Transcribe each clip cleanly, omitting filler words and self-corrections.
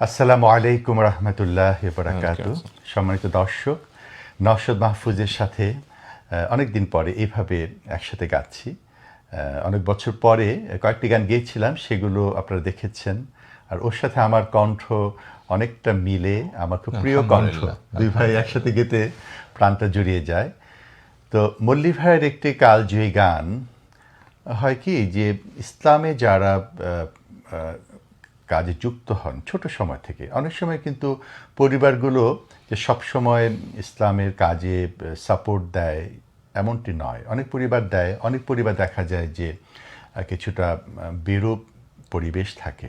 আসসালামু আলাইকুম রহমতুল্লাহ বারাকাতু। সম্মানিত দর্শক, নওশাদ মাহফুজের সাথে অনেক দিন পরে এইভাবে একসাথে গাচ্ছি। অনেক বছর পরে কয়েকটি গান গেয়েছিলাম, সেগুলো আপনারা দেখেছেন। আর ওর সাথে আমার কণ্ঠ অনেকটা মিলে, আমার খুব প্রিয় কণ্ঠ। দুই ভাই একসাথে গেতে প্রাণটা জুড়িয়ে যায়। তো মল্লি ভাইয়ের একটি কালজয়ী গান হয় কি, যে ইসলামে যারা কাজে যুক্ত হন ছোট সময় থেকে, অনেক সময় কিন্তু পরিবারগুলো যে সবসময় ইসলামের কাজে সাপোর্ট দেয় এমনটি নয়। অনেক পরিবার দেয়, অনেক পরিবার দেখা যায় যে কিছুটা বিরূপ পরিবেশ থাকে।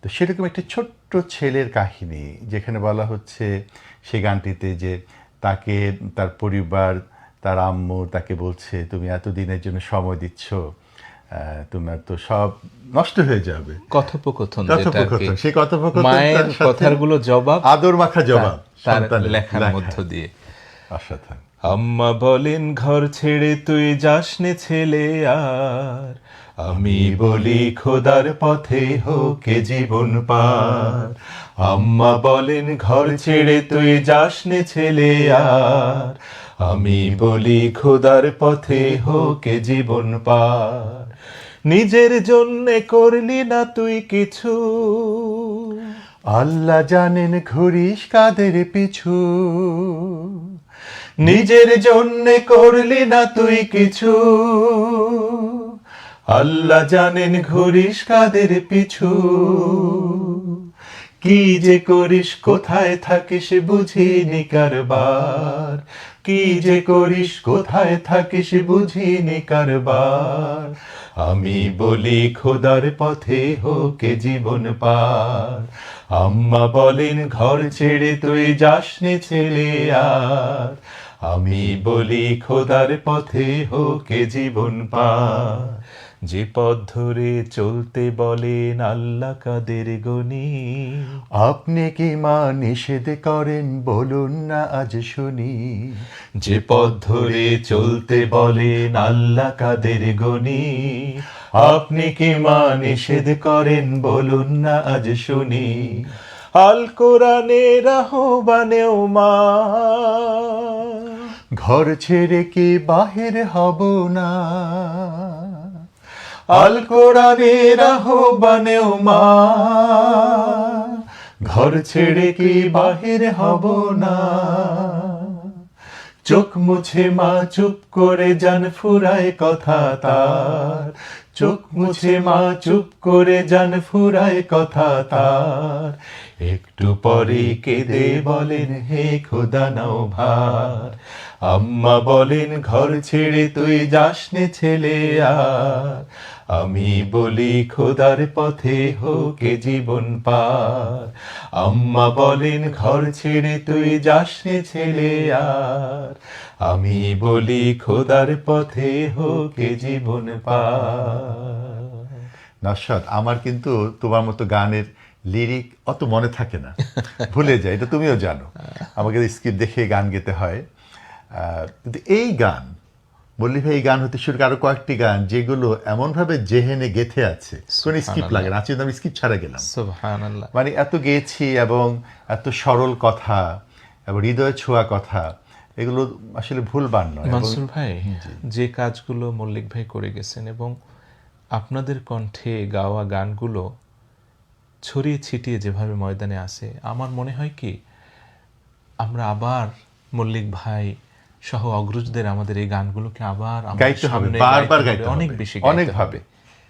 তো সেরকম একটি ছোট্ট ছেলের কাহিনী যেখানে বলা হচ্ছে সে গানটিতে যে তাকে তার পরিবার, তার আম্মু তাকে বলছে, তুমি এতদিনের জন্য সময় দিচ্ছ, তোমার তো সব নষ্ট হয়ে যাবে। কথোপকথন, সেই কথোপকথন, মায়ের কথাগুলো জবাব, আদর মাখা জবাব তার লেখার মধ্য দিয়ে। অসাধারণ। আম্মা বলেন ঘর ছেড়ে তুই যাসনে ছেলে আর, আমি বলি খোদার পথে হোক এ জীবন পার। আম্মা বলেন ঘর ছেড়ে তুই যাসনে ছেলে আর, আমি বলি খোদার পথে হোক এ জীবন পার। নিজের জন্যে করলি না তুই কিছু, আল্লাহ জানেন ঘুরিস কাদের পিছু। নিজের জন্যে করলি না তুই কিছু, আল্লাহ জানেন ঘুরিস কাদের পিছু। কি যে করিস কোথায় থাকিস বুঝিনি কারবার, কি যে করিস কোথায় থাকিস বুঝিনি কারবার। আমি বলি খোদার পথে হোক এ জীবন পার। আম্মা বলেন ঘর ছেড়ে তুই যাসনি ছেলে আর, আমি বলি খোদার পথে হোক এ জীবন পার। যে পথ ধরে চলতে বলেন আল্লাহ কাদের গনি, আপনি কি মা নিষেধ করেন বলুন না আজ শুনি। যে পথ ধরে চলতে বলেন আল্লাহ কাদের গনি, আপনি কি মা নিষেধ করেন বলুন না আজ শুনি। আল কোরআনের আহ্বানেও মা, ঘর ছেড়ে কি বাহির হব না। আল কোরআনের আহ্বানেও মা, ঘর ছেড়ে কি বাহির হব না। চোখ মুছে মা চুপ করে যান ফুরায় কথা তার, চোখ মুছে মা চুপ করে যান ফুরায় কথা তার। একটু পরে কেঁদে বলেন হে খোদা নাও ভার। আম্মা বলেন ঘর ছেড়ে তুই যাসনে ছেলে আর, আমি বলি খোদার পথে হোক এ জীবন পার। আম্মা বলেন ঘর ছেড়ে তুই যাসনে ছেলে আর, আমি বলি খোদার পথে হোক এ জীবন পার। নওশাদ, আমার কিন্তু তোমার মতো গানের লিরিক অত মনে থাকে না, ভুলে যায়, এটা তুমিও জানো। আমাকে স্ক্রিপ্ট দেখে গান গেতে হয়। কিন্তু এই গান, মল্লি ভাই, এই গান হতে শুরু করে আরো কয়েকটি গান যেগুলো এমনভাবে জেহেনে গেথে আছে, কোনো স্ক্রিপ্ট লাগে না। আজকে আমি স্ক্রিপ্ট ছাড়া গেলাম, সুবহানাল্লাহ। মানে এত গেয়েছি এবং এত সরল কথা এবং হৃদয় ছোঁয়া কথা, এগুলো আসলে ভুলবার নয়। মানসুর ভাই, যে কাজগুলো মল্লিক ভাই করে গেছেন এবং আপনাদের কণ্ঠে গাওয়া গানগুলো ছড়িয়ে ছিটিয়ে যেভাবে ময়দানে আসে, আমার মনে হয় কি আমরা আবার মল্লিক ভাই সহ অগ্রজদের আমাদের এই গানগুলোকে আবার গাইতে হবে, বারবার গাইতে হবে, অনেক বেশি অনেকভাবে।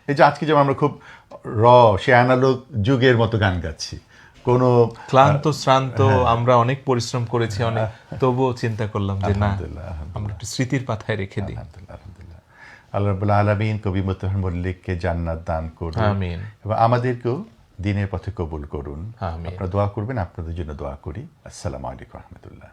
এই যে আজকে যেমন আমরা খুব সে অ্যানালগ যুগের মতো গান গাচ্ছি, কোনো ক্লান্ত শ্রান্ত, আমরা অনেক পরিশ্রম করেছি অনেক, তবুও চিন্তা করলাম যে না, আমরা একটু স্মৃতির পাথায় রেখে দিই। আলহামদুলিল্লাহ। আল্লাহ রাব্বুল আলামিন কবি মোতাহার মল্লিককে জান্নাত দান করুন, আমিন, এবং আমাদেরকেও দিনের পথে কবুল করুন। আমিন। আপনারা দোয়া করবেন, আপনাদের জন্য দোয়া করি। আসসালামু আলাইকুম রহমতুল্লাহ।